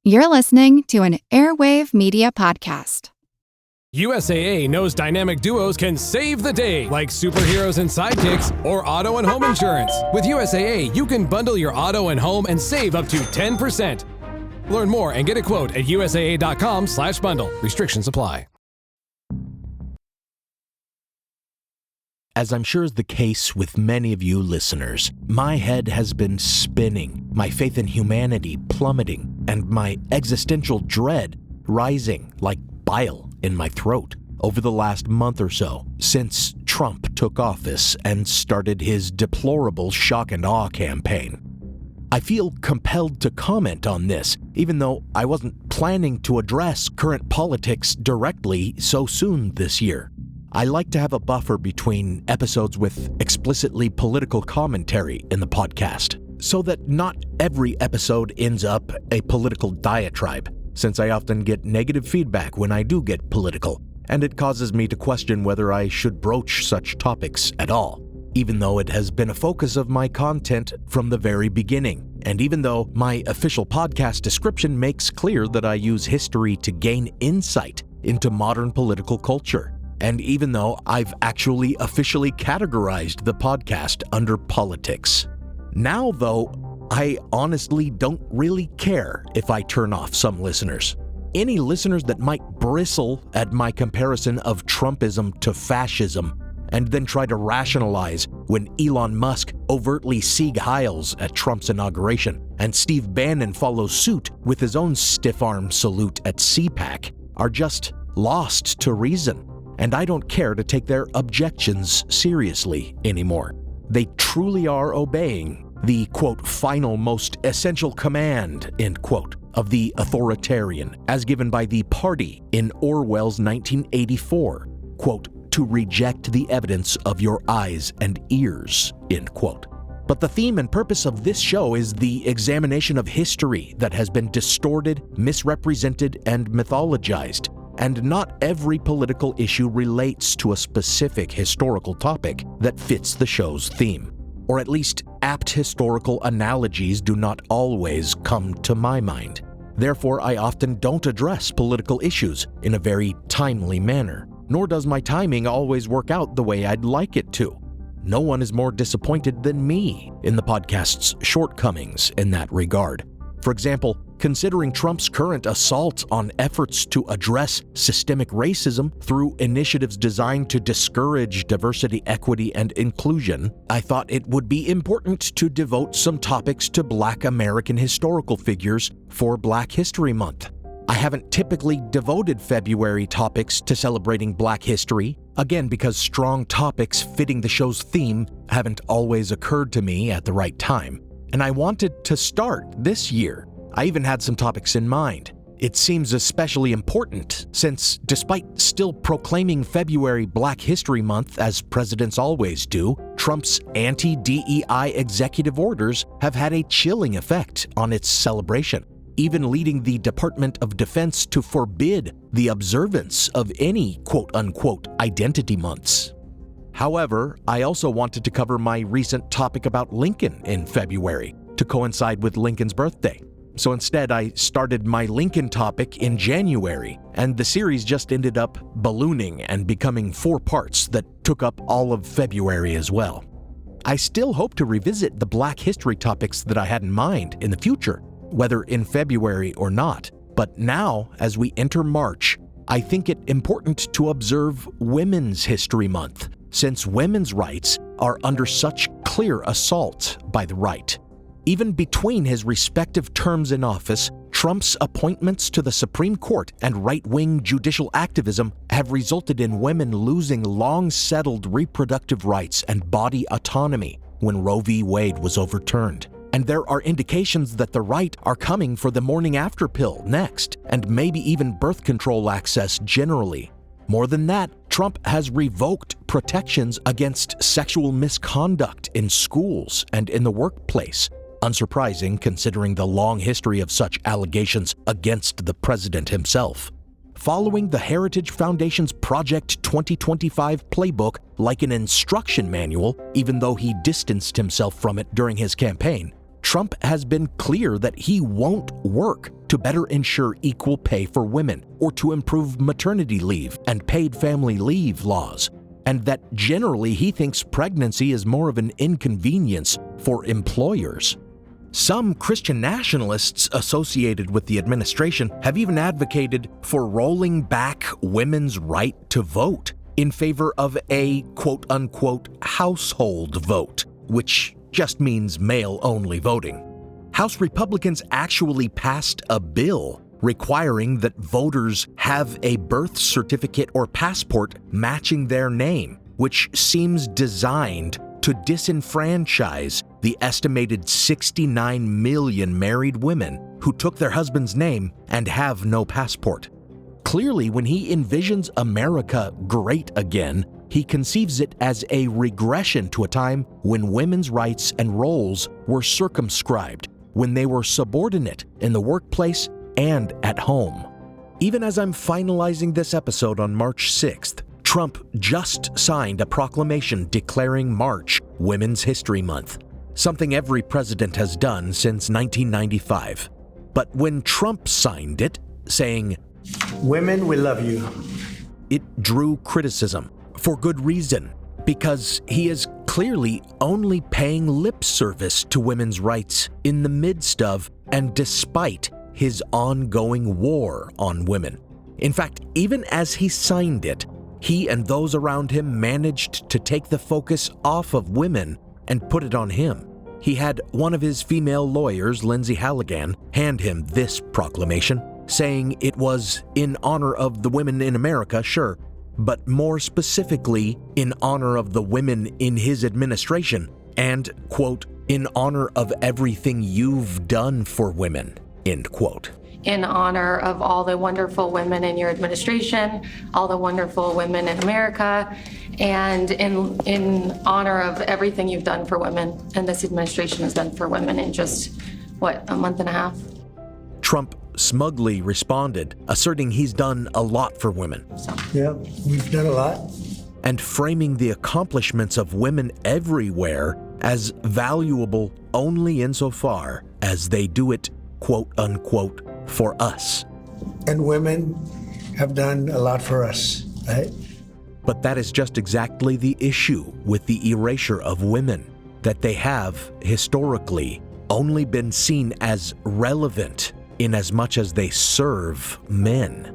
You're listening to an Airwave Media Podcast. USAA knows dynamic duos can save the day, like superheroes and sidekicks, or auto and home insurance. With USAA, you can bundle your auto and home and save up to 10%. Learn more and get a quote at usaa.com/bundle. Restrictions apply. As I'm sure is the case with many of you listeners, my head has been spinning, my faith in humanity plummeting, and my existential dread rising like bile in my throat over the last month or so since Trump took office and started his deplorable shock and awe campaign. I feel compelled to comment on this, even though I wasn't planning to address current politics directly so soon this year. I like to have a buffer between episodes with explicitly political commentary in the podcast, so that not every episode ends up a political diatribe, since I often get negative feedback when I do get political, and it causes me to question whether I should broach such topics at all, even though it has been a focus of my content from the very beginning, and even though my official podcast description makes clear that I use history to gain insight into modern political culture. And even though I've actually officially categorized the podcast under politics. Now, though, I honestly don't really care if I turn off some listeners. Any listeners that might bristle at my comparison of Trumpism to fascism and then try to rationalize when Elon Musk overtly Sieg Heils at Trump's inauguration and Steve Bannon follows suit with his own stiff-arm salute at CPAC are just lost to reason. And I don't care to take their objections seriously anymore. They truly are obeying the, quote, final most essential command, end quote, of the authoritarian, as given by the party in Orwell's 1984, quote, to reject the evidence of your eyes and ears, end quote. But the theme and purpose of this show is the examination of history that has been distorted, misrepresented, and mythologized. And not every political issue relates to a specific historical topic that fits the show's theme. Or at least apt historical analogies do not always come to my mind. Therefore, I often don't address political issues in a very timely manner, nor does my timing always work out the way I'd like it to. No one is more disappointed than me in the podcast's shortcomings in that regard. For example, considering Trump's current assault on efforts to address systemic racism through initiatives designed to discourage diversity, equity, and inclusion, I thought it would be important to devote some topics to Black American historical figures for Black History Month. I haven't typically devoted February topics to celebrating Black history, again because strong topics fitting the show's theme haven't always occurred to me at the right time. And I wanted to start this year. I even had some topics in mind. It seems especially important since, despite still proclaiming February Black History Month as presidents always do, Trump's anti-DEI executive orders have had a chilling effect on its celebration, even leading the Department of Defense to forbid the observance of any quote-unquote identity months. However, I also wanted to cover my recent topic about Lincoln in February to coincide with Lincoln's birthday. So instead, I started my Lincoln topic in January, and the series just ended up ballooning and becoming 4 parts that took up all of February as well. I still hope to revisit the Black history topics that I had in mind in the future, whether in February or not. But now, as we enter March, I think it important to observe Women's History Month, since women's rights are under such clear assault by the right. Even between his respective terms in office, Trump's appointments to the Supreme Court and right-wing judicial activism have resulted in women losing long-settled reproductive rights and body autonomy when Roe v. Wade was overturned. And there are indications that the right are coming for the morning after pill next, and maybe even birth control access generally. More than that, Trump has revoked protections against sexual misconduct in schools and in the workplace. Unsurprising considering the long history of such allegations against the president himself. Following the Heritage Foundation's Project 2025 playbook like an instruction manual, even though he distanced himself from it during his campaign, Trump has been clear that he won't work to better ensure equal pay for women or to improve maternity leave and paid family leave laws, and that generally he thinks pregnancy is more of an inconvenience for employers. Some Christian nationalists associated with the administration have even advocated for rolling back women's right to vote in favor of a quote-unquote household vote, which just means male-only voting. House Republicans actually passed a bill requiring that voters have a birth certificate or passport matching their name, which seems designed to disenfranchise the estimated 69 million married women who took their husband's name and have no passport. Clearly, when he envisions America great again, he conceives it as a regression to a time when women's rights and roles were circumscribed, when they were subordinate in the workplace and at home. Even as I'm finalizing this episode on March 6th, Trump just signed a proclamation declaring March Women's History Month, something every president has done since 1995. But when Trump signed it, saying, "Women, we love you," it drew criticism, for good reason, because he is clearly only paying lip service to women's rights in the midst of and despite his ongoing war on women. In fact, even as he signed it, he and those around him managed to take the focus off of women and put it on him. He had one of his female lawyers, Lindsay Halligan, hand him this proclamation, saying it was in honor of the women in America, sure, but more specifically in honor of the women in his administration and, quote, in honor of everything you've done for women, end quote. In honor of all the wonderful women in your administration, all the wonderful women in America, and in honor of everything you've done for women and this administration has done for women in just, a month and a half? Trump smugly responded, asserting he's done a lot for women. Yeah, we've done a lot. And framing the accomplishments of women everywhere as valuable only insofar as they do it, quote unquote, for us. And women have done a lot for us, right? But that is just exactly the issue with the erasure of women, that they have, historically, only been seen as relevant in as much as they serve men.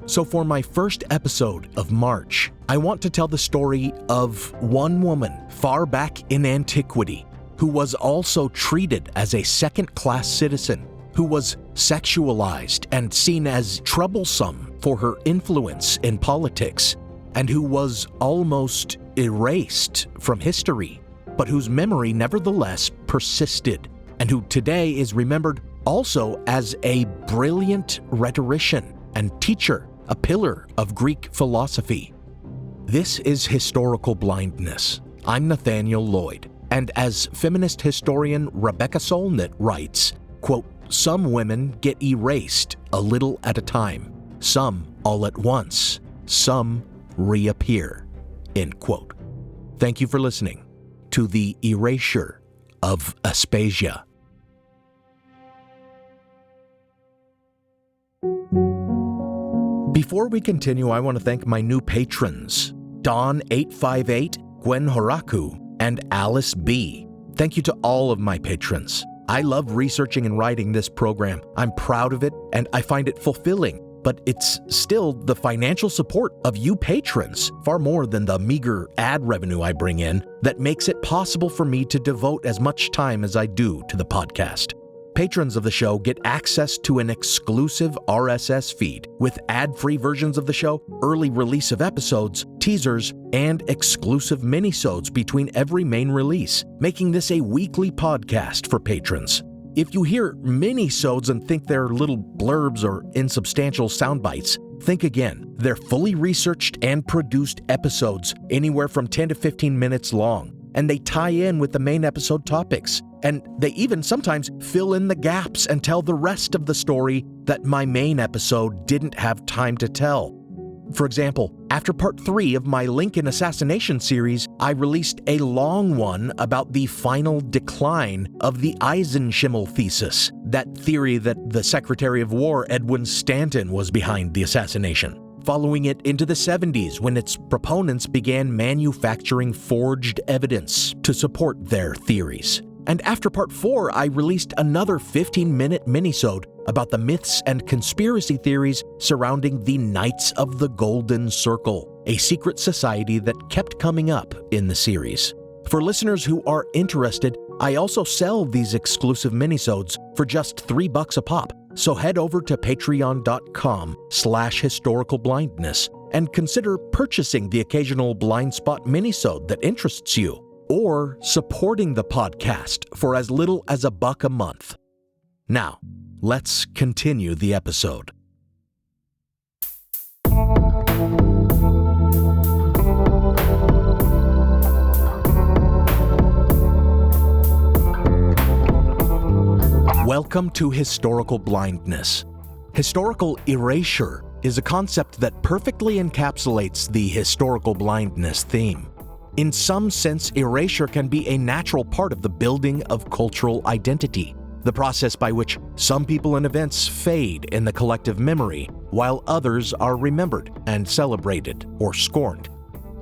So for my first episode of March, I want to tell the story of one woman far back in antiquity who was also treated as a second-class citizen, who was sexualized and seen as troublesome for her influence in politics, and who was almost erased from history, but whose memory nevertheless persisted, and who today is remembered also as a brilliant rhetorician and teacher, a pillar of Greek philosophy. This is Historical Blindness. I'm Nathaniel Lloyd, and as feminist historian Rebecca Solnit writes, quote, "Some women get erased a little at a time, some all at once, some reappear," end quote. Thank you for listening to the Erasure of Aspasia. Before we continue, I want to thank my new patrons, Dawn858, Gwen Horaku, and Alice B. Thank you to all of my patrons. I love researching and writing this program. I'm proud of it, and I find it fulfilling. But it's still the financial support of you patrons, far more than the meager ad revenue I bring in, that makes it possible for me to devote as much time as I do to the podcast. Patrons of the show get access to an exclusive RSS feed with ad-free versions of the show, early release of episodes, teasers, and exclusive minisodes between every main release, making this a weekly podcast for patrons. If you hear minisodes and think they're little blurbs or insubstantial sound bites, think again. They're fully researched and produced episodes, anywhere from 10 to 15 minutes long, and they tie in with the main episode topics. And they even sometimes fill in the gaps and tell the rest of the story that my main episode didn't have time to tell. For example, after part 3 of my Lincoln assassination series, I released a long one about the final decline of the Eisenschimmel thesis, that theory that the Secretary of War Edwin Stanton was behind the assassination, following it into the 70s when its proponents began manufacturing forged evidence to support their theories. And after part 4, I released another 15-minute minisode about the myths and conspiracy theories surrounding the Knights of the Golden Circle, a secret society that kept coming up in the series. For listeners who are interested, I also sell these exclusive minisodes for just $3 a pop, so head over to patreon.com/historicalblindness and consider purchasing the occasional blind spot minisode that interests you, or supporting the podcast for as little as $1 a month. Now, let's continue the episode. Welcome to Historical Blindness. Historical erasure is a concept that perfectly encapsulates the historical blindness theme. In some sense, erasure can be a natural part of the building of cultural identity, the process by which some people and events fade in the collective memory, while others are remembered and celebrated or scorned.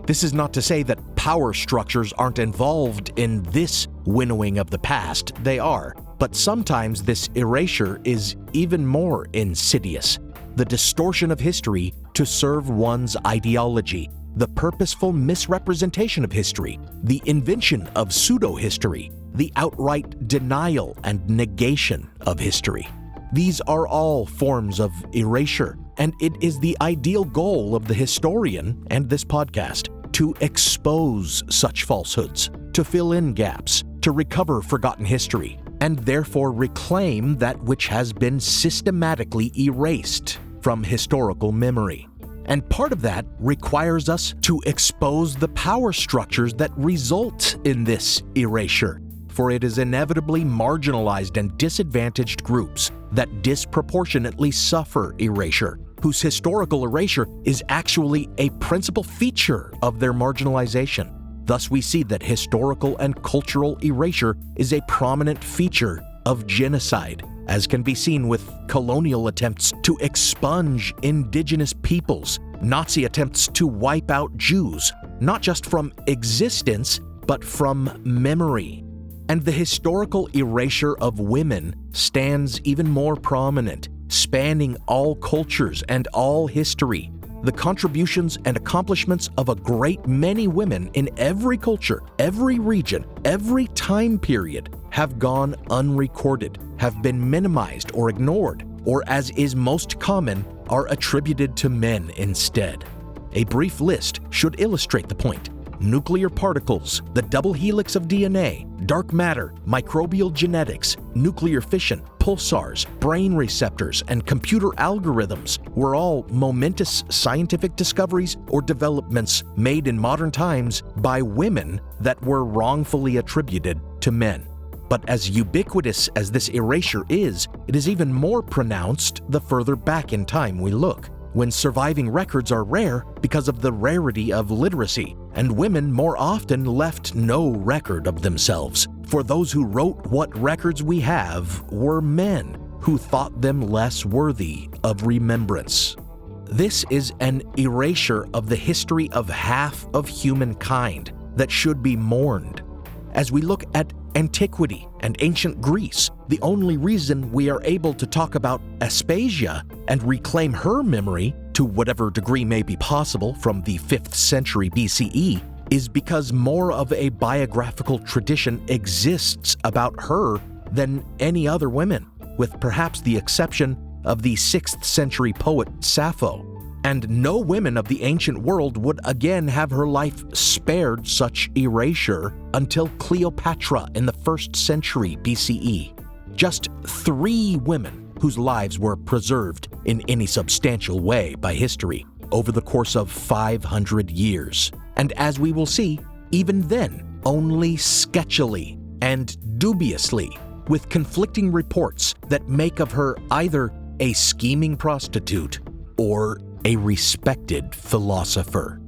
This is not to say that power structures aren't involved in this winnowing of the past. They are, but sometimes this erasure is even more insidious. The distortion of history to serve one's ideology, the purposeful misrepresentation of history, the invention of pseudo-history, the outright denial and negation of history. These are all forms of erasure, and it is the ideal goal of the historian and this podcast to expose such falsehoods, to fill in gaps, to recover forgotten history, and therefore reclaim that which has been systematically erased from historical memory. And part of that requires us to expose the power structures that result in this erasure, for it is inevitably marginalized and disadvantaged groups that disproportionately suffer erasure, whose historical erasure is actually a principal feature of their marginalization. Thus, we see that historical and cultural erasure is a prominent feature of genocide, as can be seen with colonial attempts to expunge indigenous peoples, Nazi attempts to wipe out Jews, not just from existence, but from memory. And the historical erasure of women stands even more prominent, spanning all cultures and all history. The contributions and accomplishments of a great many women in every culture, every region, every time period have gone unrecorded, have been minimized or ignored, or as is most common, are attributed to men instead. A brief list should illustrate the point. Nuclear particles, the double helix of DNA, dark matter, microbial genetics, nuclear fission, pulsars, brain receptors, and computer algorithms were all momentous scientific discoveries or developments made in modern times by women that were wrongfully attributed to men. But as ubiquitous as this erasure is, it is even more pronounced the further back in time we look, when surviving records are rare because of the rarity of literacy, and women more often left no record of themselves. For those who wrote what records we have were men who thought them less worthy of remembrance. This is an erasure of the history of half of humankind that should be mourned. As we look at antiquity and ancient Greece, the only reason we are able to talk about Aspasia and reclaim her memory, to whatever degree may be possible from the 5th century BCE, is because more of a biographical tradition exists about her than any other women, with perhaps the exception of the 6th century poet Sappho. And no women of the ancient world would again have her life spared such erasure until Cleopatra in the 1st century BCE. Just 3 women whose lives were preserved in any substantial way by history over the course of 500 years. And as we will see, even then, only sketchily and dubiously, with conflicting reports that make of her either a scheming prostitute or a respected philosopher.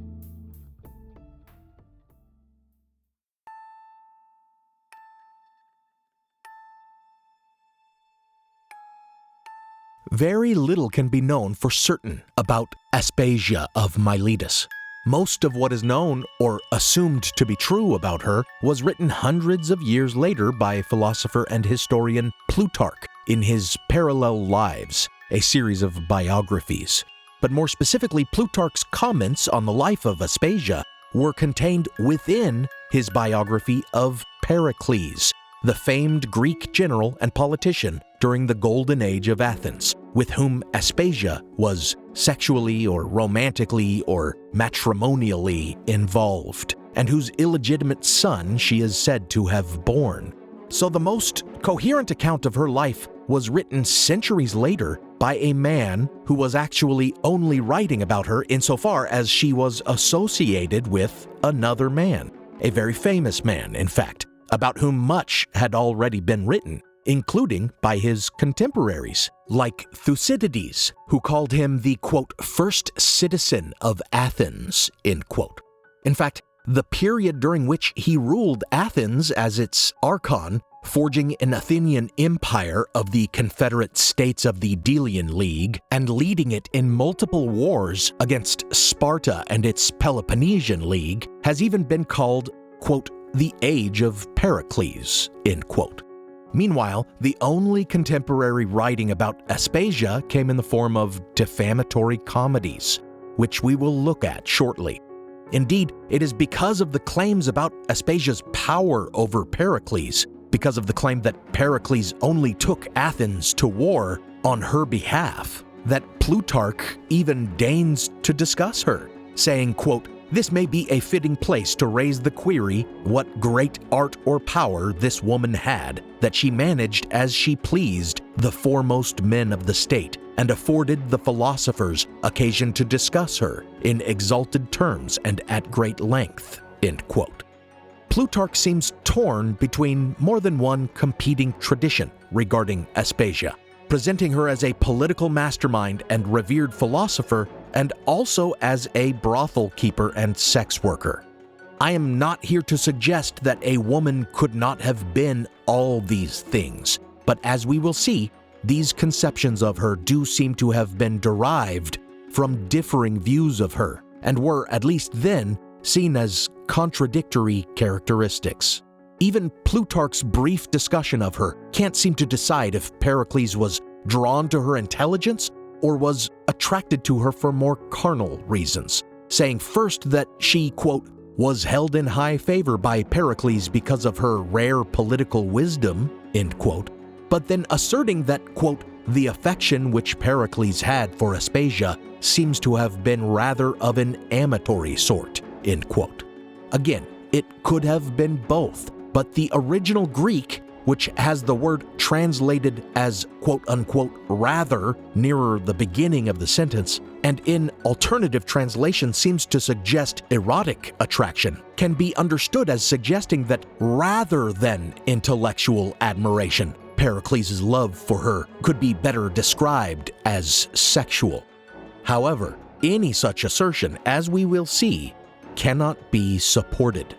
Very little can be known for certain about Aspasia of Miletus. Most of what is known or assumed to be true about her was written hundreds of years later by philosopher and historian Plutarch in his Parallel Lives, a series of biographies. But more specifically, Plutarch's comments on the life of Aspasia were contained within his biography of Pericles, the famed Greek general and politician during the Golden Age of Athens, with whom Aspasia was sexually or romantically or matrimonially involved, and whose illegitimate son she is said to have borne. So the most coherent account of her life was written centuries later by a man who was actually only writing about her insofar as she was associated with another man, a very famous man, in fact, about whom much had already been written, including by his contemporaries, like Thucydides, who called him the, quote, first citizen of Athens, end quote. In fact, the period during which he ruled Athens as its archon, forging an Athenian empire of the confederate states of the Delian League and leading it in multiple wars against Sparta and its Peloponnesian League, has even been called, quote, the Age of Pericles, end quote. Meanwhile, the only contemporary writing about Aspasia came in the form of defamatory comedies, which we will look at shortly. Indeed, it is because of the claims about Aspasia's power over Pericles, because of the claim that Pericles only took Athens to war on her behalf, that Plutarch even deigns to discuss her, saying, quote, this may be a fitting place to raise the query what great art or power this woman had, that she managed as she pleased the foremost men of the state, and afforded the philosophers occasion to discuss her in exalted terms and at great length, end quote. Plutarch seems torn between more than one competing tradition regarding Aspasia, presenting her as a political mastermind and revered philosopher, and also as a brothel keeper and sex worker. I am not here to suggest that a woman could not have been all these things, but as we will see, these conceptions of her do seem to have been derived from differing views of her, and were, at least then, seen as contradictory characteristics. Even Plutarch's brief discussion of her can't seem to decide if Pericles was drawn to her intelligence or was attracted to her for more carnal reasons, saying first that she, quote, was held in high favor by Pericles because of her rare political wisdom, end quote, but then asserting that, quote, the affection which Pericles had for Aspasia seems to have been rather of an amatory sort, end quote. Again, it could have been both, but the original Greek, which has the word translated as quote-unquote rather nearer the beginning of the sentence, and in alternative translation seems to suggest erotic attraction, can be understood as suggesting that rather than intellectual admiration, Pericles' love for her could be better described as sexual. However, any such assertion, as we will see, cannot be supported.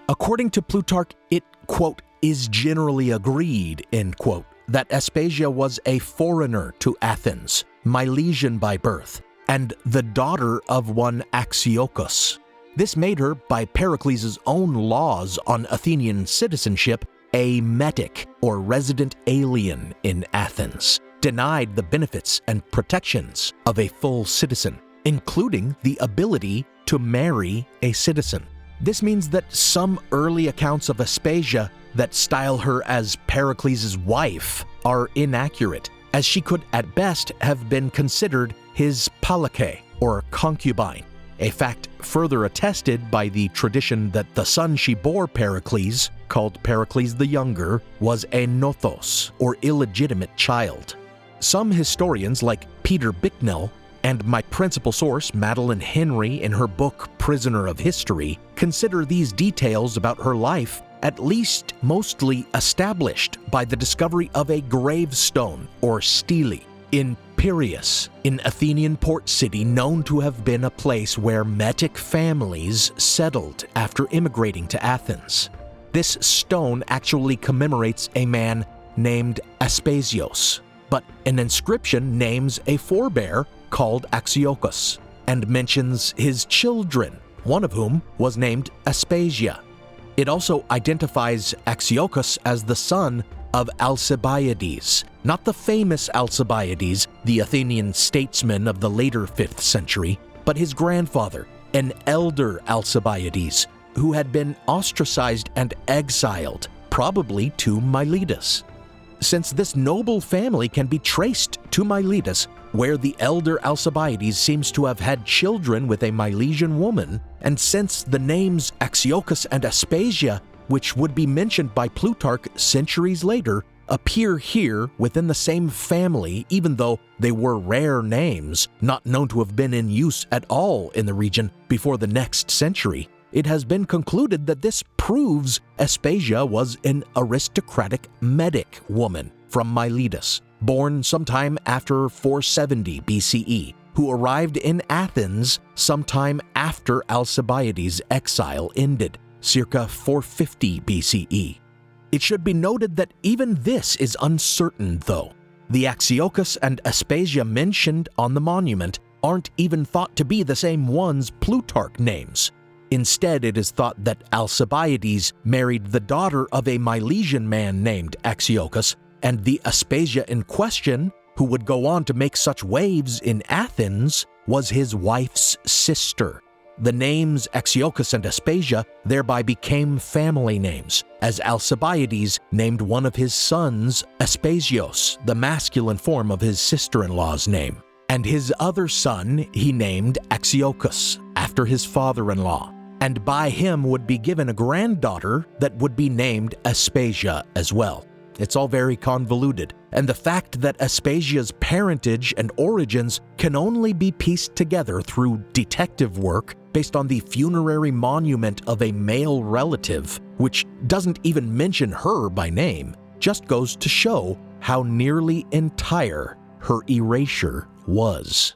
According to Plutarch, it, quote, is generally agreed, end quote, that Aspasia was a foreigner to Athens, Milesian by birth, and the daughter of one Axiochus. This made her, by Pericles' own laws on Athenian citizenship, a metic, or resident alien in Athens, denied the benefits and protections of a full citizen, including the ability to marry a citizen. This means that some early accounts of Aspasia that style her as Pericles' wife are inaccurate, as she could at best have been considered his palake, or concubine, a fact further attested by the tradition that the son she bore Pericles, called Pericles the Younger, was a nothos, or illegitimate child. Some historians, like Peter Bicknell, and my principal source, Madeline Henry, in her book Prisoner of History, consider these details about her life at least mostly established by the discovery of a gravestone, or stele, in Piraeus, an Athenian port city known to have been a place where Metic families settled after immigrating to Athens. This stone actually commemorates a man named Aspasios, but an inscription names a forebear called Axiochus and mentions his children, one of whom was named Aspasia. It also identifies Axiochus as the son of Alcibiades, not the famous Alcibiades, the Athenian statesman of the later 5th century, but his grandfather, an elder Alcibiades, who had been ostracized and exiled, probably to Miletus. Since this noble family can be traced to Miletus, where the elder Alcibiades seems to have had children with a Milesian woman, and since the names Axiochus and Aspasia, which would be mentioned by Plutarch centuries later, appear here within the same family, even though they were rare names, not known to have been in use at all in the region before the next century, it has been concluded that this proves Aspasia was an aristocratic Medic woman from Miletus, born sometime after 470 BCE, who arrived in Athens sometime after Alcibiades' exile ended, circa 450 BCE. It should be noted that even this is uncertain, though. The Axiochus and Aspasia mentioned on the monument aren't even thought to be the same ones Plutarch names. Instead, it is thought that Alcibiades married the daughter of a Milesian man named Axiochus, and the Aspasia in question, who would go on to make such waves in Athens, was his wife's sister. The names Axiochus and Aspasia thereby became family names, as Alcibiades named one of his sons Aspasios, the masculine form of his sister-in-law's name, and his other son he named Axiochus, after his father-in-law, and by him would be given a granddaughter that would be named Aspasia as well. It's all very convoluted, and the fact that Aspasia's parentage and origins can only be pieced together through detective work based on the funerary monument of a male relative, which doesn't even mention her by name, just goes to show how nearly entire her erasure was.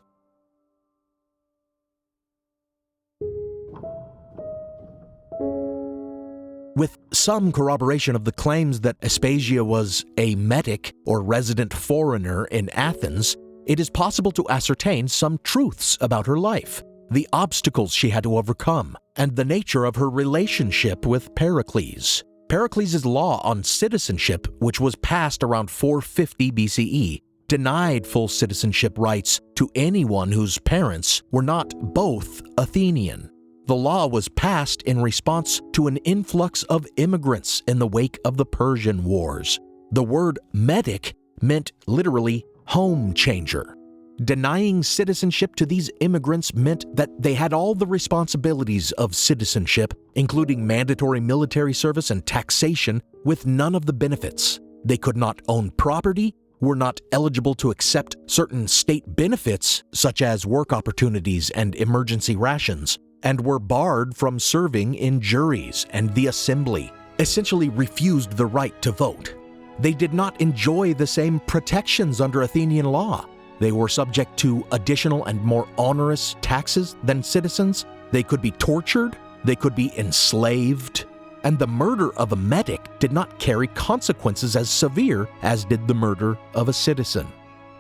With some corroboration of the claims that Aspasia was a Metic or resident foreigner in Athens, it is possible to ascertain some truths about her life, the obstacles she had to overcome, and the nature of her relationship with Pericles. Pericles' law on citizenship, which was passed around 450 BCE, denied full citizenship rights to anyone whose parents were not both Athenian. The law was passed in response to an influx of immigrants in the wake of the Persian Wars. The word Medic meant literally home changer. Denying citizenship to these immigrants meant that they had all the responsibilities of citizenship, including mandatory military service and taxation, with none of the benefits. They could not own property, were not eligible to accept certain state benefits, such as work opportunities and emergency rations, and were barred from serving in juries and the assembly, essentially refused the right to vote. They did not enjoy the same protections under Athenian law. They were subject to additional and more onerous taxes than citizens. They could be tortured. They could be enslaved. And the murder of a Medic did not carry consequences as severe as did the murder of a citizen.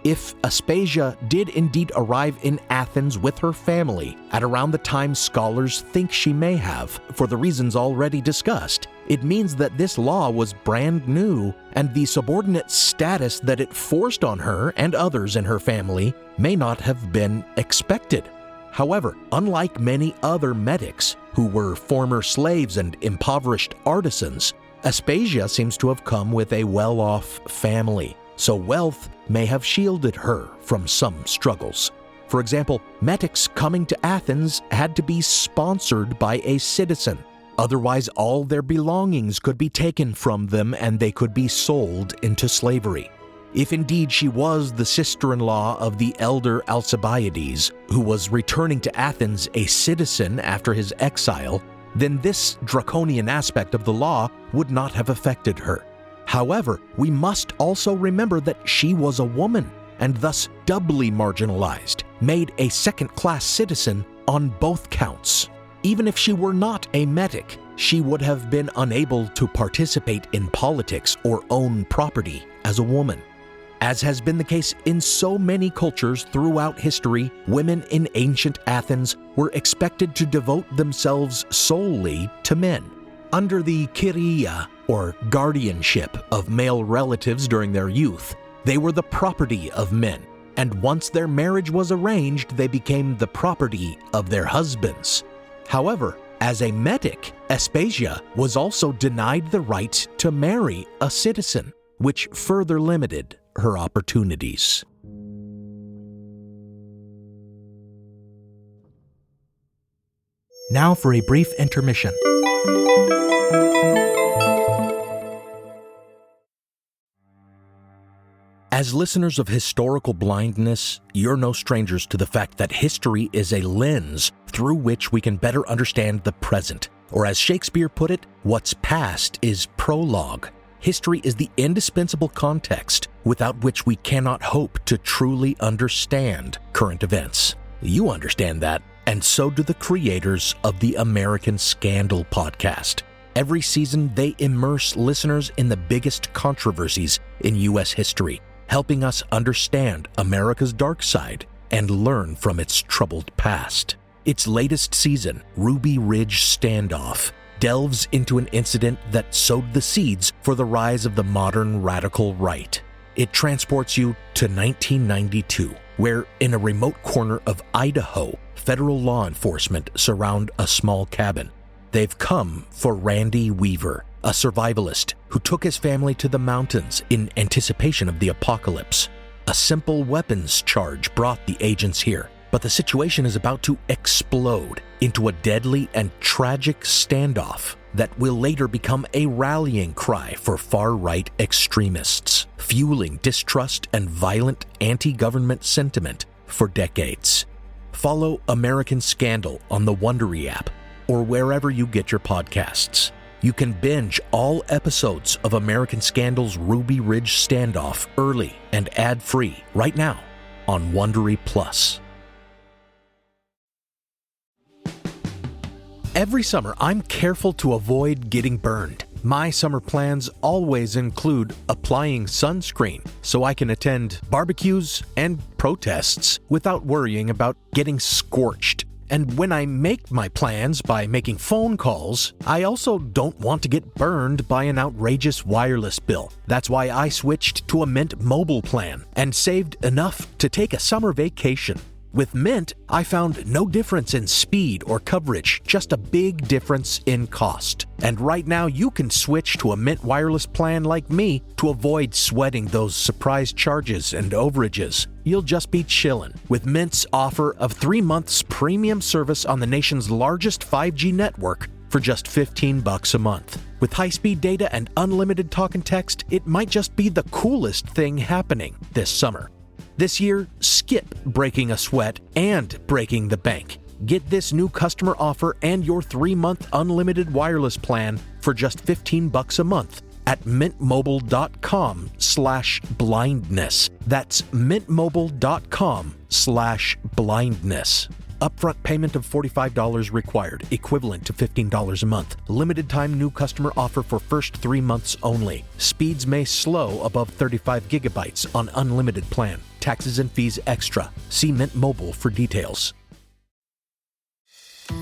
If Aspasia did indeed arrive in Athens with her family at around the time scholars think she may have, for the reasons already discussed, it means that this law was brand new, and the subordinate status that it forced on her and others in her family may not have been expected. However, unlike many other Medics who were former slaves and impoverished artisans, Aspasia seems to have come with a well-off family, so wealth may have shielded her from some struggles. For example, Metics coming to Athens had to be sponsored by a citizen. Otherwise, all their belongings could be taken from them and they could be sold into slavery. If indeed she was the sister-in-law of the elder Alcibiades, who was returning to Athens a citizen after his exile, then this draconian aspect of the law would not have affected her. However, we must also remember that she was a woman and thus doubly marginalized, made a second-class citizen on both counts. Even if she were not a medic, she would have been unable to participate in politics or own property as a woman. As has been the case in so many cultures throughout history, women in ancient Athens were expected to devote themselves solely to men. Under the kyria, or guardianship, of male relatives during their youth, they were the property of men, and once their marriage was arranged, they became the property of their husbands. However, as a medic, Aspasia was also denied the right to marry a citizen, which further limited her opportunities. Now for a brief intermission. As listeners of Historical Blindness, you're no strangers to the fact that history is a lens through which we can better understand the present. Or as Shakespeare put it, what's past is prologue. History is the indispensable context without which we cannot hope to truly understand current events. You understand that, and so do the creators of the American Scandal podcast. Every season, they immerse listeners in the biggest controversies in U.S. history, helping us understand America's dark side and learn from its troubled past. Its latest season, Ruby Ridge Standoff, delves into an incident that sowed the seeds for the rise of the modern radical right. It transports you to 1992, where in a remote corner of Idaho, federal law enforcement surround a small cabin. They've come for Randy Weaver, a survivalist who took his family to the mountains in anticipation of the apocalypse. A simple weapons charge brought the agents here, but the situation is about to explode into a deadly and tragic standoff that will later become a rallying cry for far-right extremists, fueling distrust and violent anti-government sentiment for decades. Follow American Scandal on the Wondery app or wherever you get your podcasts. You can binge all episodes of American Scandal's Ruby Ridge Standoff early and ad-free right now on Wondery Plus. Every summer, I'm careful to avoid getting burned. My summer plans always include applying sunscreen so I can attend barbecues and protests without worrying about getting scorched. And when I make my plans by making phone calls, I also don't want to get burned by an outrageous wireless bill. That's why I switched to a Mint Mobile plan and saved enough to take a summer vacation. With Mint, I found no difference in speed or coverage, just a big difference in cost. And right now, you can switch to a Mint wireless plan like me to avoid sweating those surprise charges and overages. You'll just be chillin' with Mint's offer of 3 months premium service on the nation's largest 5G network for just $15 a month. With high-speed data and unlimited talk and text, it might just be the coolest thing happening this summer. This year, skip breaking a sweat and breaking the bank. Get this new customer offer and your 3-month unlimited wireless plan for just $15 a month at mintmobile.com/blindness. That's mintmobile.com/blindness. Upfront payment of $45 required, equivalent to $15 a month. Limited time new customer offer for first 3 months only. Speeds may slow above 35 gigabytes on unlimited plan. Taxes and fees extra. See Mint Mobile for details.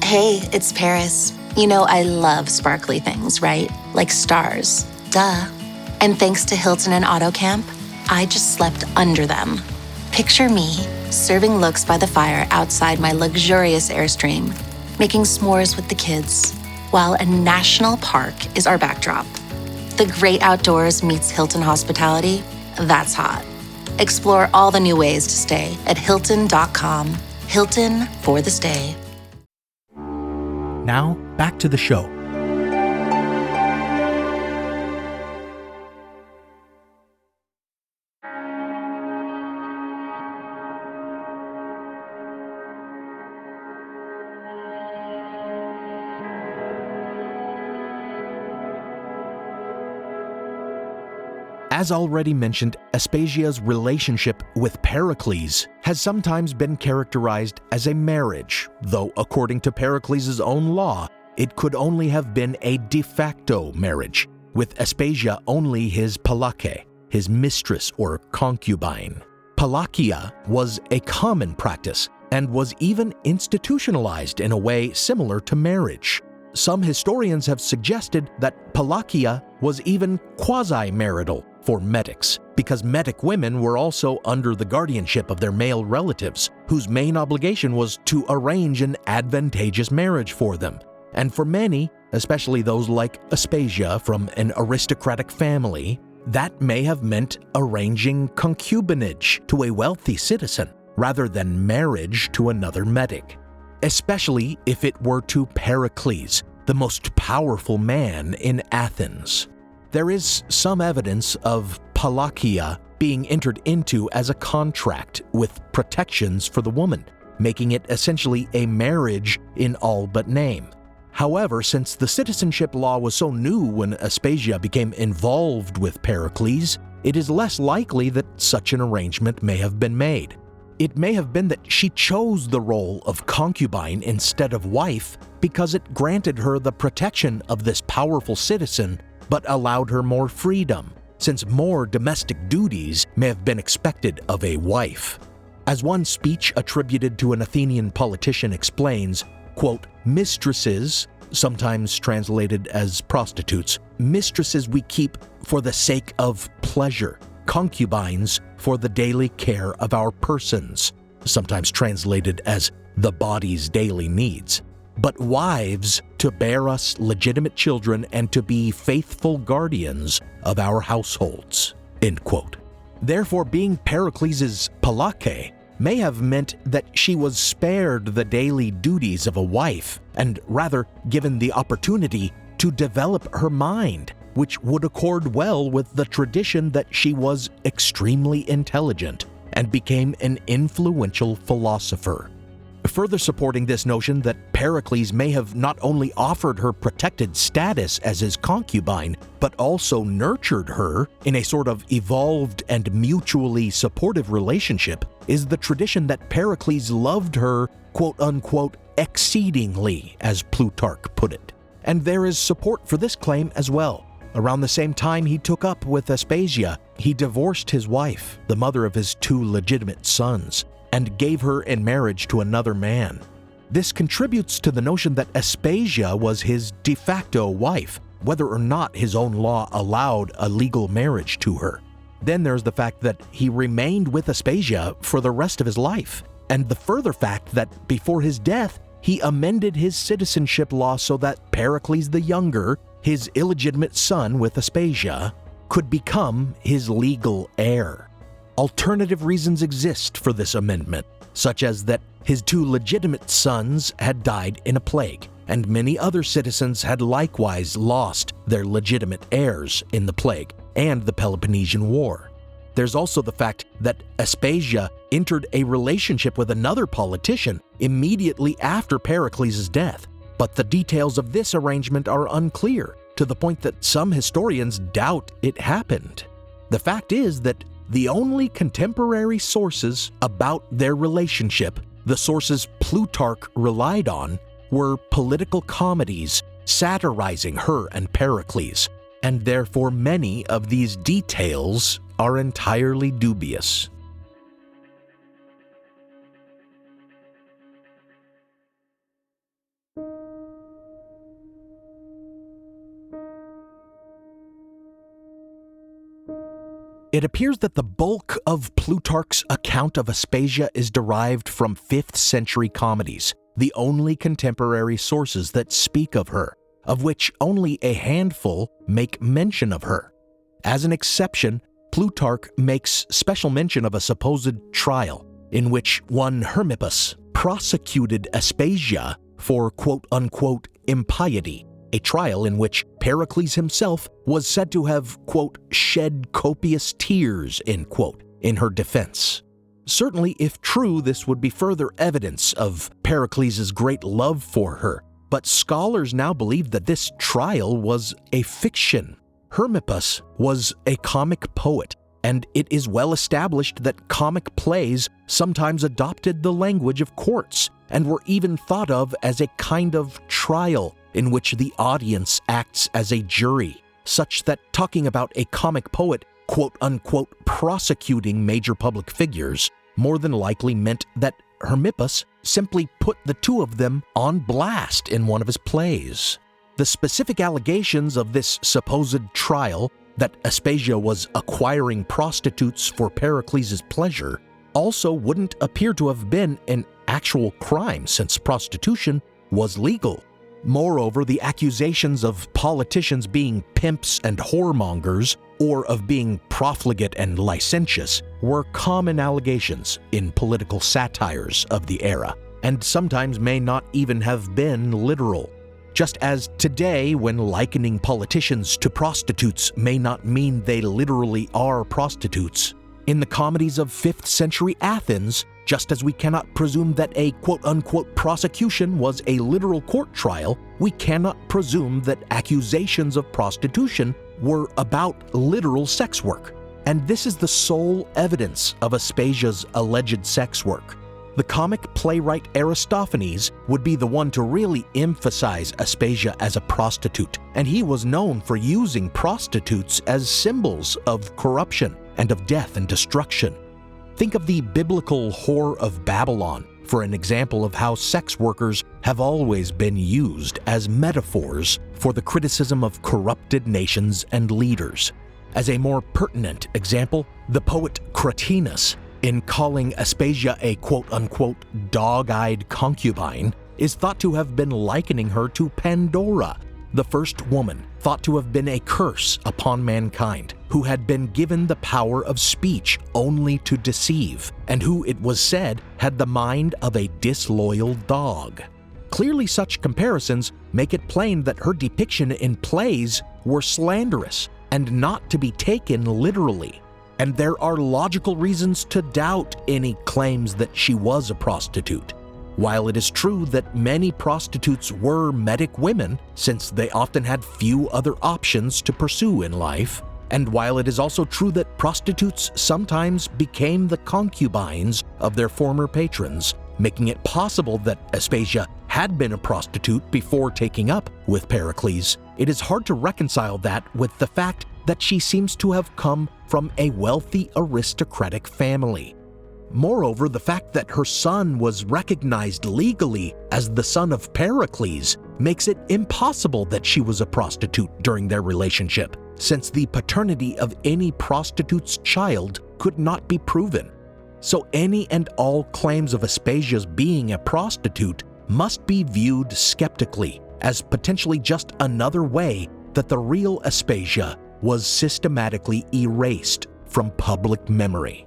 Hey, it's Paris. You know I love sparkly things, right? Like stars. Duh. And thanks to Hilton and AutoCamp, I just slept under them. Picture me, serving looks by the fire outside my luxurious Airstream, making s'mores with the kids, while a national park is our backdrop. The great outdoors meets Hilton hospitality. That's hot. Explore all the new ways to stay at Hilton.com. Hilton for the stay. Now, back to the show. As already mentioned, Aspasia's relationship with Pericles has sometimes been characterized as a marriage, though according to Pericles' own law, it could only have been a de facto marriage, with Aspasia only his palake, his mistress or concubine. Palakia was a common practice and was even institutionalized in a way similar to marriage. Some historians have suggested that palakia was even quasi-marital for metics, because metic women were also under the guardianship of their male relatives, whose main obligation was to arrange an advantageous marriage for them. And for many, especially those like Aspasia from an aristocratic family, that may have meant arranging concubinage to a wealthy citizen rather than marriage to another metic, especially if it were to Pericles, the most powerful man in Athens. There is some evidence of palakia being entered into as a contract with protections for the woman, making it essentially a marriage in all but name. However, since the citizenship law was so new when Aspasia became involved with Pericles, it is less likely that such an arrangement may have been made. It may have been that she chose the role of concubine instead of wife because it granted her the protection of this powerful citizen but allowed her more freedom, since more domestic duties may have been expected of a wife. As one speech attributed to an Athenian politician explains, quote, "Mistresses," sometimes translated as prostitutes, "mistresses we keep for the sake of pleasure, concubines for the daily care of our persons," sometimes translated as the body's daily needs, "but wives to bear us legitimate children and to be faithful guardians of our households," end quote. Therefore, being Pericles' palake may have meant that she was spared the daily duties of a wife and rather given the opportunity to develop her mind, which would accord well with the tradition that she was extremely intelligent and became an influential philosopher. Further supporting this notion that Pericles may have not only offered her protected status as his concubine, but also nurtured her in a sort of evolved and mutually supportive relationship, is the tradition that Pericles loved her, quote-unquote, exceedingly, as Plutarch put it. And there is support for this claim as well. Around the same time he took up with Aspasia, he divorced his wife, the mother of his 2 legitimate sons, and gave her in marriage to another man. This contributes to the notion that Aspasia was his de facto wife, whether or not his own law allowed a legal marriage to her. Then there's the fact that he remained with Aspasia for the rest of his life, and the further fact that before his death, he amended his citizenship law so that Pericles the Younger, his illegitimate son with Aspasia, could become his legal heir. Alternative reasons exist for this amendment, such as that his 2 legitimate sons had died in a plague, and many other citizens had likewise lost their legitimate heirs in the plague and the Peloponnesian War. There's also the fact that Aspasia entered a relationship with another politician immediately after Pericles' death, but the details of this arrangement are unclear, to the point that some historians doubt it happened. The fact is that the only contemporary sources about their relationship, the sources Plutarch relied on, were political comedies satirizing her and Pericles, and therefore many of these details are entirely dubious. It appears that the bulk of Plutarch's account of Aspasia is derived from 5th century comedies, the only contemporary sources that speak of her, of which only a handful make mention of her. As an exception, Plutarch makes special mention of a supposed trial in which one Hermippus prosecuted Aspasia for quote-unquote impiety, a trial in which Pericles himself was said to have, quote, shed copious tears, end quote, in her defense. Certainly, if true, this would be further evidence of Pericles' great love for her, but scholars now believe that this trial was a fiction. Hermippus was a comic poet, and it is well established that comic plays sometimes adopted the language of courts and were even thought of as a kind of trial in which the audience acts as a jury, such that talking about a comic poet quote-unquote prosecuting major public figures more than likely meant that Hermippus simply put the two of them on blast in one of his plays. The specific allegations of this supposed trial, that Aspasia was acquiring prostitutes for Pericles' pleasure, also wouldn't appear to have been an actual crime since prostitution was legal. Moreover, the accusations of politicians being pimps and whoremongers, or of being profligate and licentious, were common allegations in political satires of the era, and sometimes may not even have been literal. Just as today, when likening politicians to prostitutes may not mean they literally are prostitutes, in the comedies of 5th century Athens, just as we cannot presume that a quote-unquote prosecution was a literal court trial, we cannot presume that accusations of prostitution were about literal sex work. And this is the sole evidence of Aspasia's alleged sex work. The comic playwright Aristophanes would be the one to really emphasize Aspasia as a prostitute, and he was known for using prostitutes as symbols of corruption and of death and destruction. Think of the biblical whore of Babylon for an example of how sex workers have always been used as metaphors for the criticism of corrupted nations and leaders. As a more pertinent example, the poet Cratinus, in calling Aspasia a quote-unquote dog-eyed concubine, is thought to have been likening her to Pandora, the first woman thought to have been a curse upon mankind, who had been given the power of speech only to deceive, and who, it was said, had the mind of a disloyal dog. Clearly, such comparisons make it plain that her depiction in plays were slanderous and not to be taken literally. And there are logical reasons to doubt any claims that she was a prostitute. While it is true that many prostitutes were Medic women, since they often had few other options to pursue in life, and while it is also true that prostitutes sometimes became the concubines of their former patrons, making it possible that Aspasia had been a prostitute before taking up with Pericles, it is hard to reconcile that with the fact that she seems to have come from a wealthy aristocratic family. Moreover, the fact that her son was recognized legally as the son of Pericles makes it impossible that she was a prostitute during their relationship, since the paternity of any prostitute's child could not be proven. So any and all claims of Aspasia's being a prostitute must be viewed skeptically as potentially just another way that the real Aspasia was systematically erased from public memory.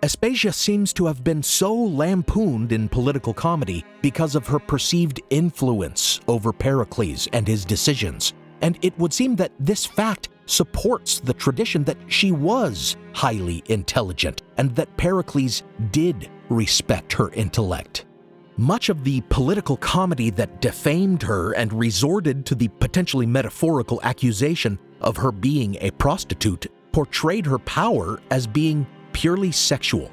Aspasia seems to have been so lampooned in political comedy because of her perceived influence over Pericles and his decisions, and it would seem that this fact supports the tradition that she was highly intelligent and that Pericles did respect her intellect. Much of the political comedy that defamed her and resorted to the potentially metaphorical accusation of her being a prostitute portrayed her power as being purely sexual.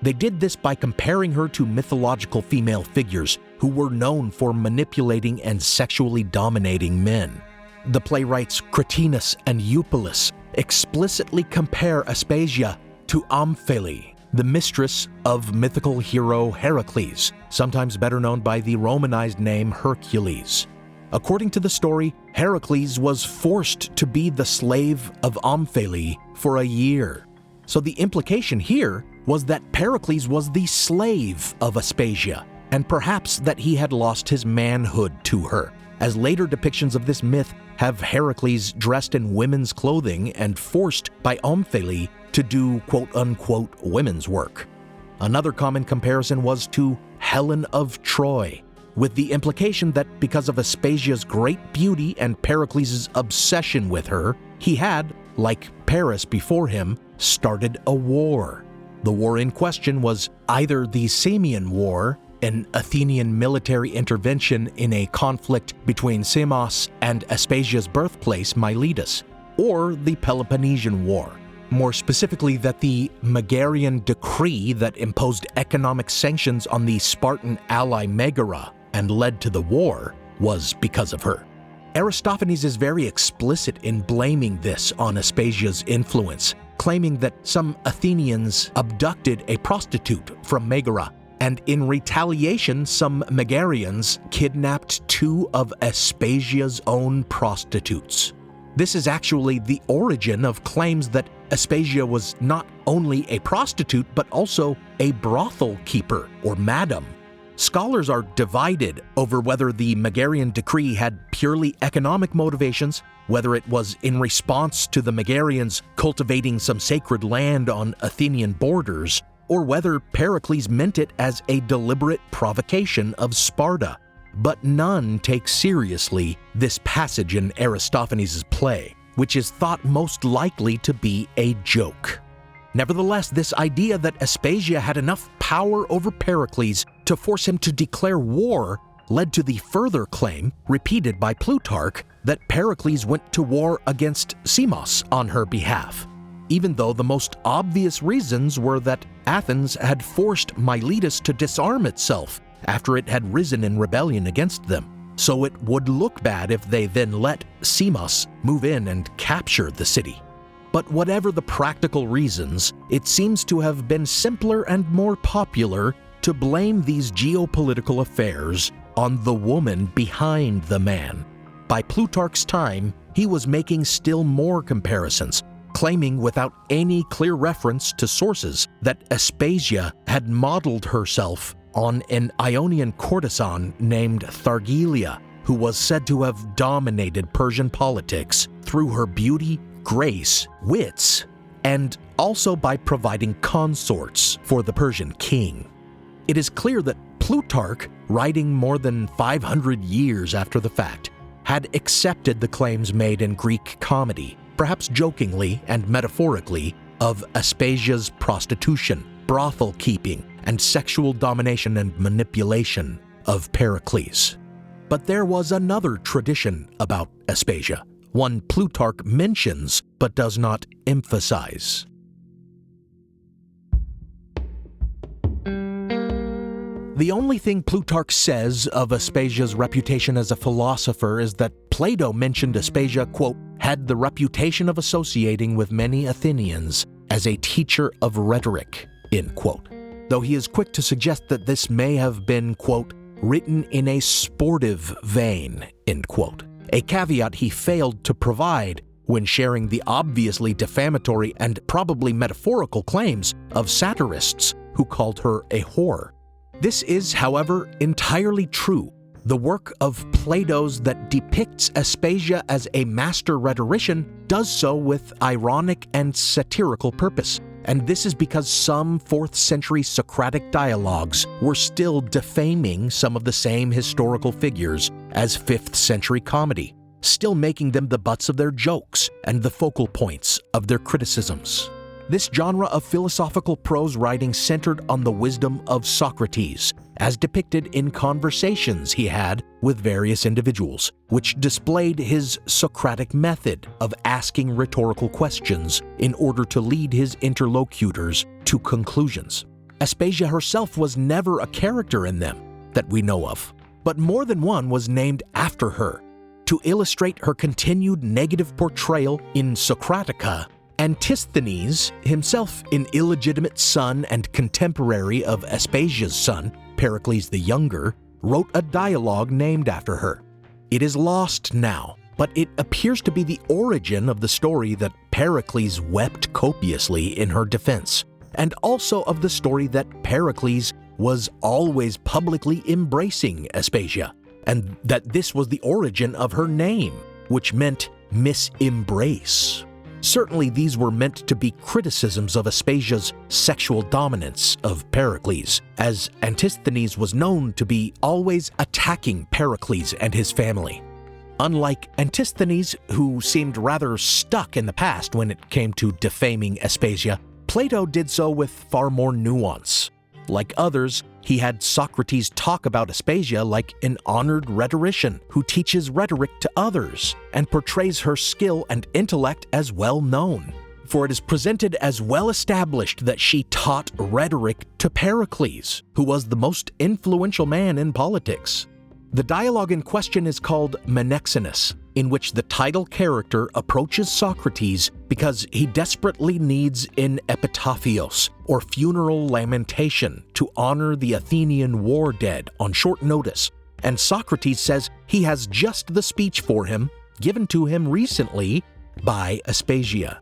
They did this by comparing her to mythological female figures who were known for manipulating and sexually dominating men. The playwrights Cratinus and Eupolis explicitly compare Aspasia to Omphale, the mistress of mythical hero Heracles, sometimes better known by the Romanized name Hercules. According to the story, Heracles was forced to be the slave of Omphale for a year. So the implication here was that Pericles was the slave of Aspasia, and perhaps that he had lost his manhood to her, as later depictions of this myth have Heracles dressed in women's clothing and forced by Omphale to do quote-unquote women's work. Another common comparison was to Helen of Troy, with the implication that because of Aspasia's great beauty and Pericles' obsession with her, he had, like Paris before him, started a war. The war in question was either the Samian War, an Athenian military intervention in a conflict between Samos and Aspasia's birthplace, Miletus, or the Peloponnesian War. More specifically, that the Megarian decree that imposed economic sanctions on the Spartan ally Megara and led to the war was because of her. Aristophanes is very explicit in blaming this on Aspasia's influence, claiming that some Athenians abducted a prostitute from Megara, and in retaliation some Megarians kidnapped 2 of Aspasia's own prostitutes. This is actually the origin of claims that Aspasia was not only a prostitute but also a brothel keeper or madam. Scholars are divided over whether the Megarian decree had purely economic motivations, whether it was in response to the Megarians cultivating some sacred land on Athenian borders, or whether Pericles meant it as a deliberate provocation of Sparta. But none take seriously this passage in Aristophanes' play, which is thought most likely to be a joke. Nevertheless, this idea that Aspasia had enough power over Pericles to force him to declare war led to the further claim, repeated by Plutarch, that Pericles went to war against Samos on her behalf, even though the most obvious reasons were that Athens had forced Miletus to disarm itself after it had risen in rebellion against them, so it would look bad if they then let Samos move in and capture the city. But whatever the practical reasons, it seems to have been simpler and more popular to blame these geopolitical affairs on the woman behind the man. By Plutarch's time, he was making still more comparisons, claiming without any clear reference to sources that Aspasia had modeled herself on an Ionian courtesan named Thargelia, who was said to have dominated Persian politics through her beauty, grace, wits, and also by providing consorts for the Persian king. It is clear that Plutarch, writing more than 500 years after the fact, had accepted the claims made in Greek comedy, perhaps jokingly and metaphorically, of Aspasia's prostitution, brothel keeping, and sexual domination and manipulation of Pericles. But there was another tradition about Aspasia, one Plutarch mentions but does not emphasize. The only thing Plutarch says of Aspasia's reputation as a philosopher is that Plato mentioned Aspasia, quote, had the reputation of associating with many Athenians as a teacher of rhetoric, end quote, though he is quick to suggest that this may have been, quote, written in a sportive vein, end quote, a caveat he failed to provide when sharing the obviously defamatory and probably metaphorical claims of satirists who called her a whore. This is, however, entirely true. The work of Plato's that depicts Aspasia as a master rhetorician does so with ironic and satirical purpose, and this is because some 4th century Socratic dialogues were still defaming some of the same historical figures as 5th century comedy, still making them the butts of their jokes and the focal points of their criticisms. This genre of philosophical prose writing centered on the wisdom of Socrates, as depicted in conversations he had with various individuals, which displayed his Socratic method of asking rhetorical questions in order to lead his interlocutors to conclusions. Aspasia herself was never a character in them that we know of, but more than one was named after her. To illustrate her continued negative portrayal in Socratica, Antisthenes, himself an illegitimate son and contemporary of Aspasia's son, Pericles the Younger, wrote a dialogue named after her. It is lost now, but it appears to be the origin of the story that Pericles wept copiously in her defense, and also of the story that Pericles was always publicly embracing Aspasia, and that this was the origin of her name, which meant Miss Embrace. Certainly these were meant to be criticisms of Aspasia's sexual dominance of Pericles, as Antisthenes was known to be always attacking Pericles and his family. Unlike Antisthenes, who seemed rather stuck in the past when it came to defaming Aspasia, Plato did so with far more nuance. Like others, he had Socrates talk about Aspasia like an honored rhetorician who teaches rhetoric to others and portrays her skill and intellect as well known. For it is presented as well established that she taught rhetoric to Pericles, who was the most influential man in politics. The dialogue in question is called Menexenus, in which the title character approaches Socrates because he desperately needs an epitaphios, or funeral lamentation, to honor the Athenian war dead on short notice, and Socrates says he has just the speech for him, given to him recently by Aspasia.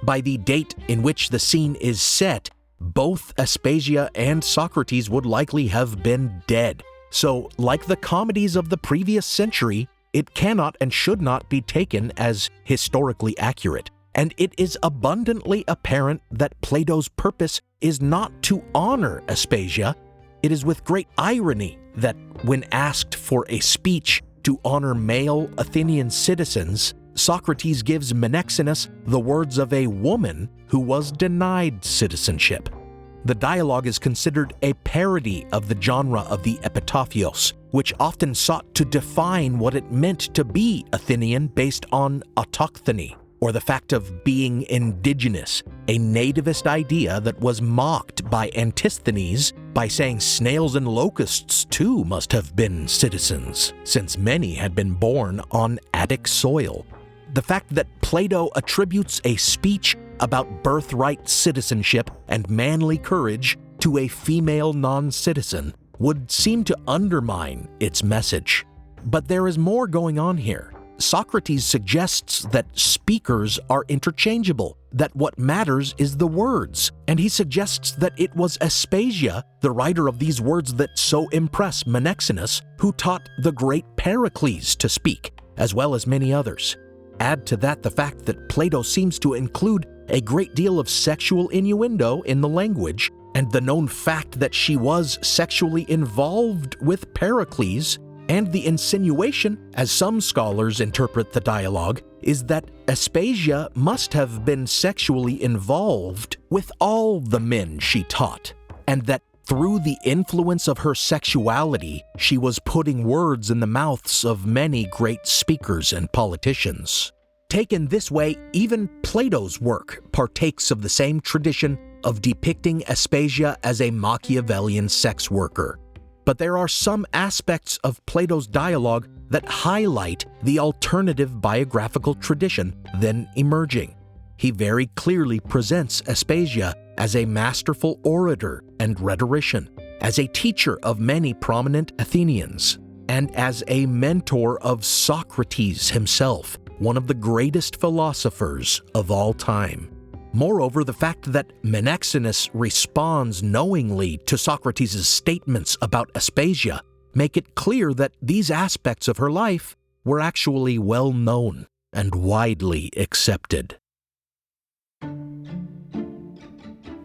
By the date in which the scene is set, both Aspasia and Socrates would likely have been dead. So, like the comedies of the previous century, it cannot and should not be taken as historically accurate. And it is abundantly apparent that Plato's purpose is not to honor Aspasia. It is with great irony that when asked for a speech to honor male Athenian citizens, Socrates gives Menexenus the words of a woman who was denied citizenship. The dialogue is considered a parody of the genre of the epitaphios, which often sought to define what it meant to be Athenian based on autochthony, or the fact of being indigenous, a nativist idea that was mocked by Antisthenes by saying snails and locusts too must have been citizens, since many had been born on Attic soil. The fact that Plato attributes a speech about birthright citizenship and manly courage to a female non-citizen would seem to undermine its message. But there is more going on here. Socrates suggests that speakers are interchangeable, that what matters is the words, and he suggests that it was Aspasia, the writer of these words that so impress Menexenus, who taught the great Pericles to speak, as well as many others. Add to that the fact that Plato seems to include a great deal of sexual innuendo in the language, and the known fact that she was sexually involved with Pericles, and the insinuation, as some scholars interpret the dialogue, is that Aspasia must have been sexually involved with all the men she taught, and that through the influence of her sexuality, she was putting words in the mouths of many great speakers and politicians. Taken this way, even Plato's work partakes of the same tradition of depicting Aspasia as a Machiavellian sex worker. But there are some aspects of Plato's dialogue that highlight the alternative biographical tradition then emerging. He very clearly presents Aspasia as a masterful orator and rhetorician, as a teacher of many prominent Athenians, and as a mentor of Socrates himself, one of the greatest philosophers of all time. Moreover, the fact that Menexenus responds knowingly to Socrates' statements about Aspasia make it clear that these aspects of her life were actually well known and widely accepted.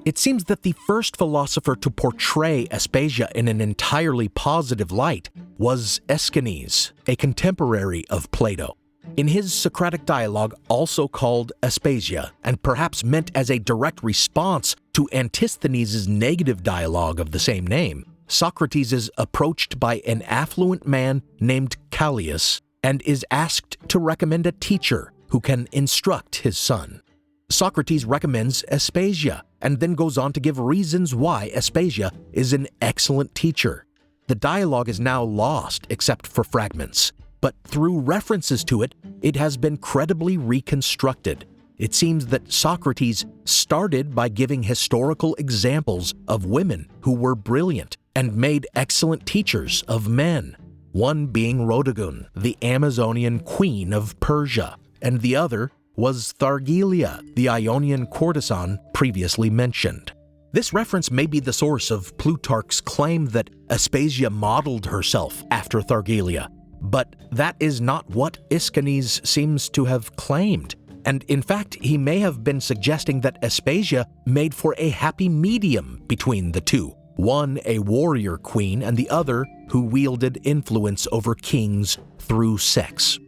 It seems that the first philosopher to portray Aspasia in an entirely positive light was Aeschines, a contemporary of Plato. In his Socratic dialogue, also called Aspasia, and perhaps meant as a direct response to Antisthenes' negative dialogue of the same name, Socrates is approached by an affluent man named Callias and is asked to recommend a teacher who can instruct his son. Socrates recommends Aspasia, and then goes on to give reasons why Aspasia is an excellent teacher. The dialogue is now lost except for fragments, but through references to it, it has been credibly reconstructed. It seems that Socrates started by giving historical examples of women who were brilliant and made excellent teachers of men, one being Rhodogun, the Amazonian queen of Persia, and the other was Thargelia, the Ionian courtesan previously mentioned. This reference may be the source of Plutarch's claim that Aspasia modeled herself after Thargelia, but that is not what Aeschines seems to have claimed, and in fact he may have been suggesting that Aspasia made for a happy medium between the two, one a warrior queen and the other who wielded influence over kings through sex.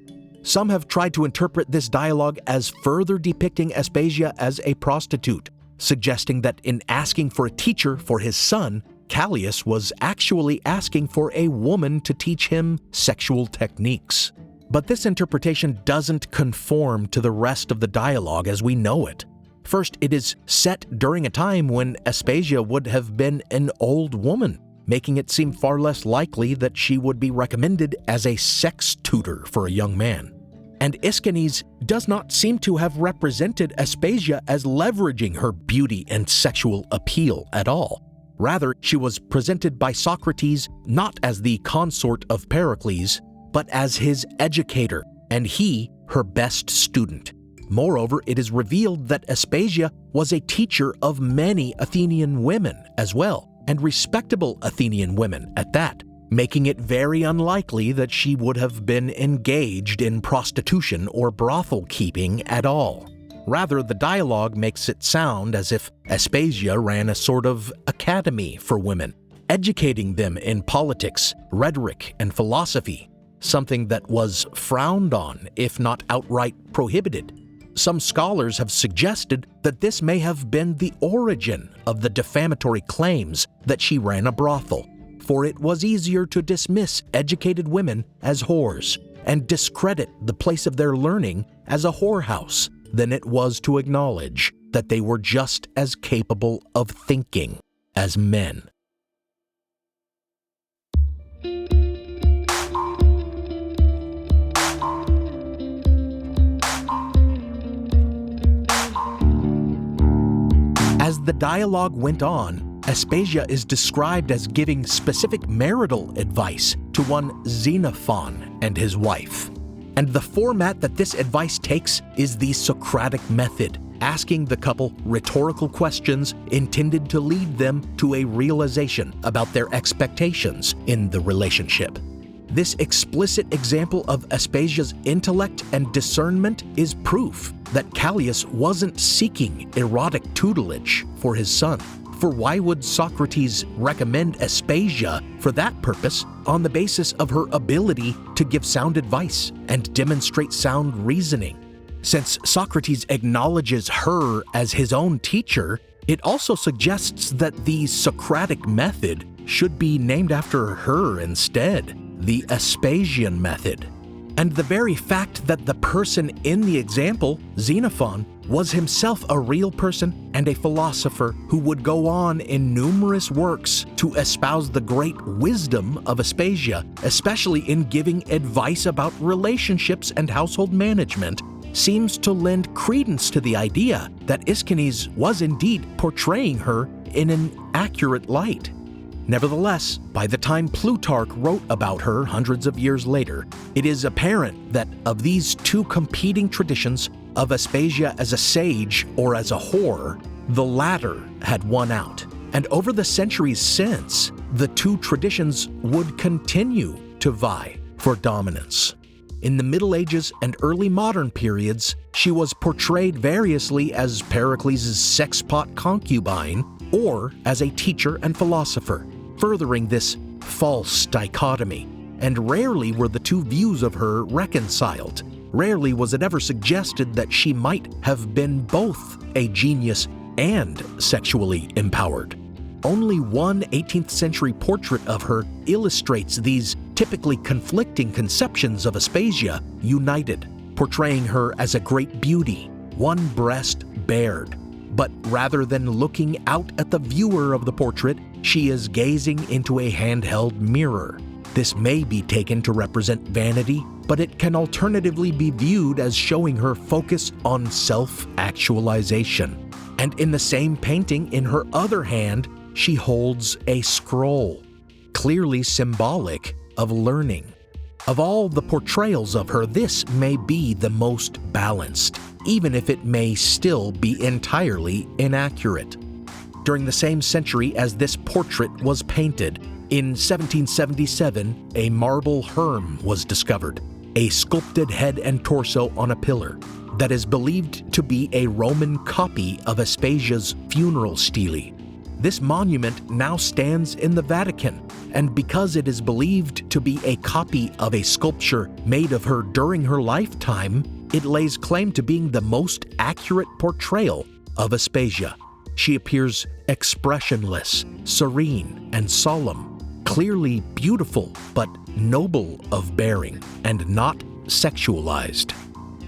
Some have tried to interpret this dialogue as further depicting Aspasia as a prostitute, suggesting that in asking for a teacher for his son, Callias was actually asking for a woman to teach him sexual techniques. But this interpretation doesn't conform to the rest of the dialogue as we know it. First, it is set during a time when Aspasia would have been an old woman, making it seem far less likely that she would be recommended as a sex tutor for a young man. And Aeschines does not seem to have represented Aspasia as leveraging her beauty and sexual appeal at all. Rather, she was presented by Socrates not as the consort of Pericles, but as his educator, and he her best student. Moreover, it is revealed that Aspasia was a teacher of many Athenian women as well, and respectable Athenian women at that, making it very unlikely that she would have been engaged in prostitution or brothel keeping at all. Rather, the dialogue makes it sound as if Aspasia ran a sort of academy for women, educating them in politics, rhetoric, and philosophy, something that was frowned on, if not outright prohibited. Some scholars have suggested that this may have been the origin of the defamatory claims that she ran a brothel, for it was easier to dismiss educated women as whores and discredit the place of their learning as a whorehouse than it was to acknowledge that they were just as capable of thinking as men. As the dialogue went on, Aspasia is described as giving specific marital advice to one Xenophon and his wife. And the format that this advice takes is the Socratic method, asking the couple rhetorical questions intended to lead them to a realization about their expectations in the relationship. This explicit example of Aspasia's intellect and discernment is proof that Callias wasn't seeking erotic tutelage for his son. For why would Socrates recommend Aspasia for that purpose on the basis of her ability to give sound advice and demonstrate sound reasoning? Since Socrates acknowledges her as his own teacher, it also suggests that the Socratic method should be named after her instead, the Aspasian method. And the very fact that the person in the example, Xenophon, was himself a real person and a philosopher who would go on in numerous works to espouse the great wisdom of Aspasia, especially in giving advice about relationships and household management, seems to lend credence to the idea that Aeschines was indeed portraying her in an accurate light. Nevertheless, by the time Plutarch wrote about her hundreds of years later, it is apparent that of these two competing traditions of Aspasia as a sage or as a whore, the latter had won out. And over the centuries since, the two traditions would continue to vie for dominance. In the Middle Ages and early modern periods, she was portrayed variously as Pericles' sexpot concubine or as a teacher and philosopher, furthering this false dichotomy. And rarely were the two views of her reconciled. Rarely was it ever suggested that she might have been both a genius and sexually empowered. Only one 18th century portrait of her illustrates these typically conflicting conceptions of Aspasia united, portraying her as a great beauty, one breast bared. But rather than looking out at the viewer of the portrait, she is gazing into a handheld mirror. This may be taken to represent vanity, but it can alternatively be viewed as showing her focus on self-actualization. And in the same painting, in her other hand, she holds a scroll, clearly symbolic of learning. Of all the portrayals of her, this may be the most balanced, even if it may still be entirely inaccurate. During the same century as this portrait was painted, in 1777, a marble herm was discovered, a sculpted head and torso on a pillar, that is believed to be a Roman copy of Aspasia's funeral stele. This monument now stands in the Vatican, and because it is believed to be a copy of a sculpture made of her during her lifetime, it lays claim to being the most accurate portrayal of Aspasia. She appears expressionless, serene, and solemn, clearly beautiful but noble of bearing and not sexualized.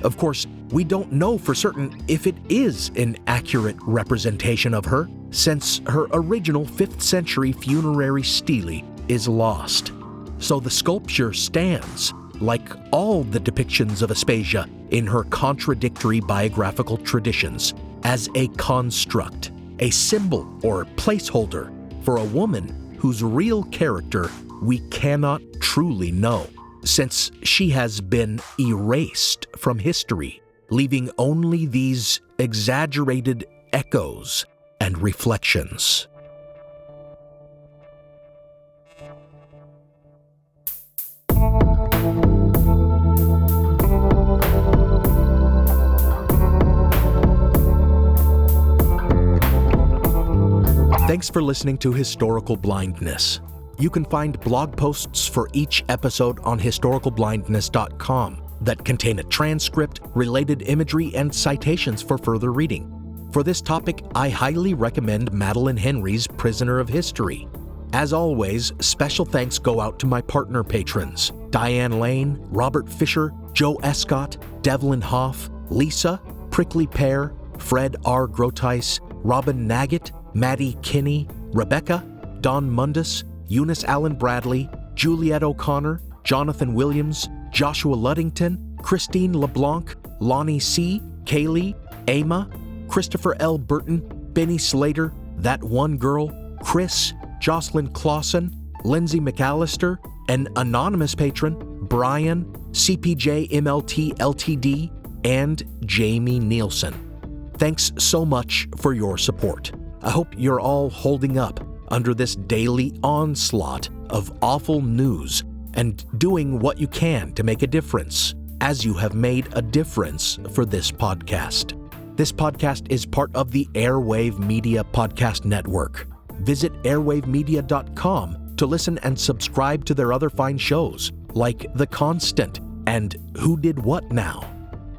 Of course, we don't know for certain if it is an accurate representation of her, since her original 5th century funerary stele is lost. So the sculpture stands, like all the depictions of Aspasia in her contradictory biographical traditions, as a construct, a symbol or placeholder for a woman whose real character we cannot truly know, since she has been erased from history, leaving only these exaggerated echoes and reflections. Thanks for listening to Historical Blindness. You can find blog posts for each episode on historicalblindness.com that contain a transcript, related imagery, and citations for further reading. For this topic, I highly recommend Madeline Henry's Prisoner of History. As always, special thanks go out to my partner patrons, Diane Lane, Robert Fisher, Joe Escott, Devlin Hoff, Lisa, Prickly Pear, Fred R. Grotice, Robin Naggett, Maddie Kinney, Rebecca, Don Mundus, Eunice Allen Bradley, Juliette O'Connor, Jonathan Williams, Joshua Luddington, Christine LeBlanc, Lonnie C., Kaylee, Ama, Christopher L. Burton, Benny Slater, That One Girl, Chris, Jocelyn Clausen, Lindsay McAllister, an anonymous patron, Brian, CPJ MLT Ltd, and Jamie Nielsen. Thanks so much for your support. I hope you're all holding up under this daily onslaught of awful news and doing what you can to make a difference, as you have made a difference for this podcast. This podcast is part of the Airwave Media Podcast Network. Visit airwavemedia.com to listen and subscribe to their other fine shows, like The Constant and Who Did What Now.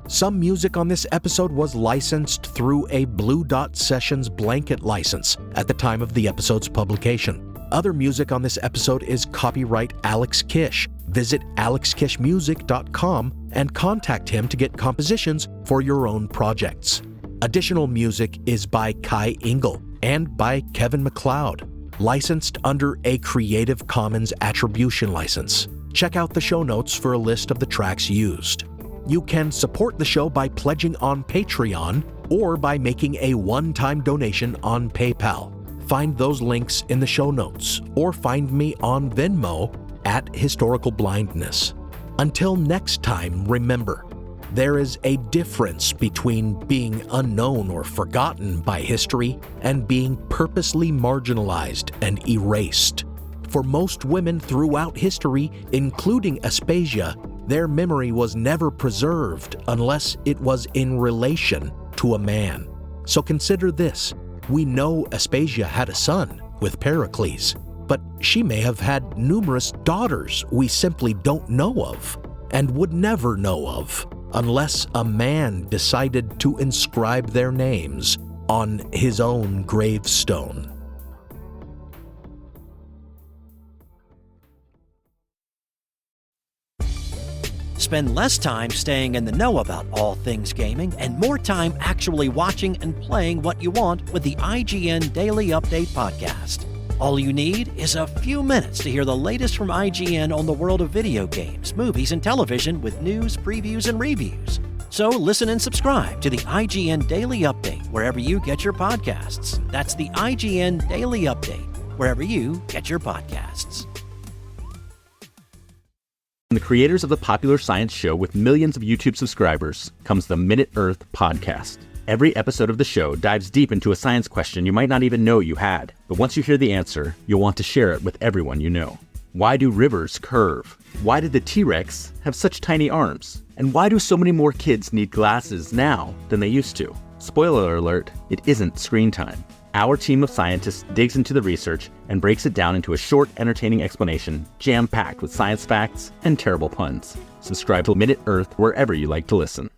Some music on this episode was licensed through a Blue Dot Sessions blanket license at the time of the episode's publication. Other music on this episode is copyright Alex Kish. Visit alexkishmusic.com and contact him to get compositions for your own projects. Additional music is by Kai Engel and by Kevin MacLeod, licensed under a Creative Commons Attribution license. Check out the show notes for a list of the tracks used. You can support the show by pledging on Patreon or by making a one-time donation on PayPal. Find those links in the show notes or find me on Venmo at Historical Blindness. Until next time, remember, there is a difference between being unknown or forgotten by history and being purposely marginalized and erased. For most women throughout history, including Aspasia, their memory was never preserved unless it was in relation to a man. So consider this. We know Aspasia had a son with Pericles, but she may have had numerous daughters we simply don't know of and would never know of unless a man decided to inscribe their names on his own gravestone. Spend less time staying in the know about all things gaming and more time actually watching and playing what you want with the IGN Daily Update podcast. All you need is a few minutes to hear the latest from IGN on the world of video games, movies, and television with news, previews, and reviews. So listen and subscribe to the IGN Daily Update wherever you get your podcasts. That's the IGN Daily Update wherever you get your podcasts. From the creators of the popular science show with millions of YouTube subscribers comes the Minute Earth podcast. Every episode of the show dives deep into a science question you might not even know you had. But once you hear the answer, you'll want to share it with everyone you know. Why do rivers curve? Why did the T-Rex have such tiny arms? And why do so many more kids need glasses now than they used to? Spoiler alert, it isn't screen time. Our team of scientists digs into the research and breaks it down into a short, entertaining explanation, jam-packed with science facts and terrible puns. Subscribe to Minute Earth wherever you like to listen.